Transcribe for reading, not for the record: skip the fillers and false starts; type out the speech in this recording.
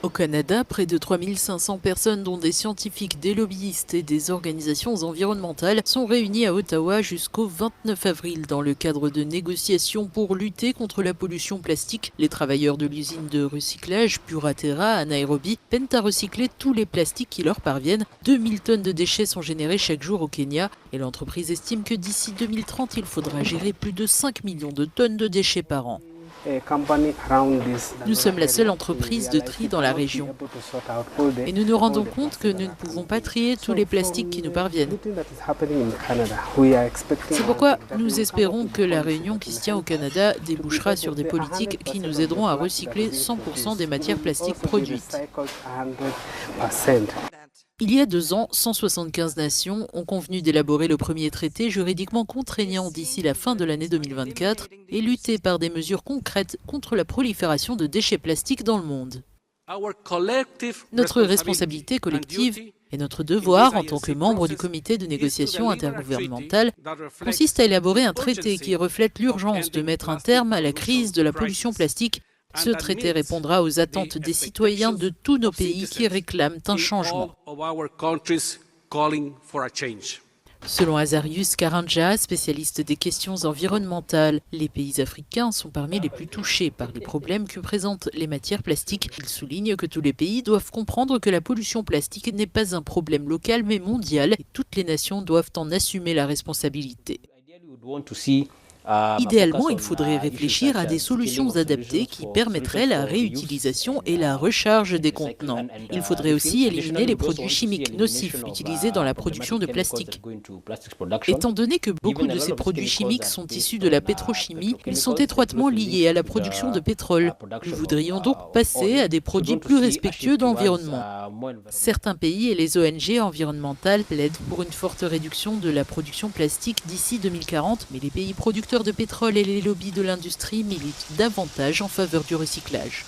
Au Canada, près de 3500 personnes, dont des scientifiques, des lobbyistes et des organisations environnementales, sont réunies à Ottawa jusqu'au 29 avril dans le cadre de négociations pour lutter contre la pollution plastique. Les travailleurs de l'usine de recyclage Puraterra à Nairobi peinent à recycler tous les plastiques qui leur parviennent. 2000 tonnes de déchets sont générés chaque jour au Kenya et l'entreprise estime que d'ici 2030, il faudra gérer plus de 5 millions de tonnes de déchets par an. Nous sommes la seule entreprise de tri dans la région et nous nous rendons compte que nous ne pouvons pas trier tous les plastiques qui nous parviennent. C'est pourquoi nous espérons que la réunion qui se tient au Canada débouchera sur des politiques qui nous aideront à recycler 100% des matières plastiques produites. Il y a 2 ans, 175 nations ont convenu d'élaborer le premier traité juridiquement contraignant d'ici la fin de l'année 2024 et lutter par des mesures concrètes contre la prolifération de déchets plastiques dans le monde. Notre responsabilité collective et notre devoir en tant que membre du comité de négociation intergouvernementale consiste à élaborer un traité qui reflète l'urgence de mettre un terme à la crise de la pollution plastique. Ce traité répondra aux attentes des citoyens de tous nos pays qui réclament un changement. Selon Azarius Karanja, spécialiste des questions environnementales, les pays africains sont parmi les plus touchés par les problèmes que présentent les matières plastiques. Il souligne que tous les pays doivent comprendre que la pollution plastique n'est pas un problème local mais mondial et toutes les nations doivent en assumer la responsabilité. Idéalement, il faudrait réfléchir à des solutions adaptées qui permettraient la réutilisation et la recharge des contenants. Il faudrait aussi éliminer les produits chimiques nocifs utilisés dans la production de plastique. Étant donné que beaucoup de ces produits chimiques sont issus de la pétrochimie, ils sont étroitement liés à la production de pétrole. Nous voudrions donc passer à des produits plus respectueux de l'environnement. Certains pays et les ONG environnementales plaident pour une forte réduction de la production plastique d'ici 2040, mais les pays producteurs de pétrole et les lobbies de l'industrie militent davantage en faveur du recyclage.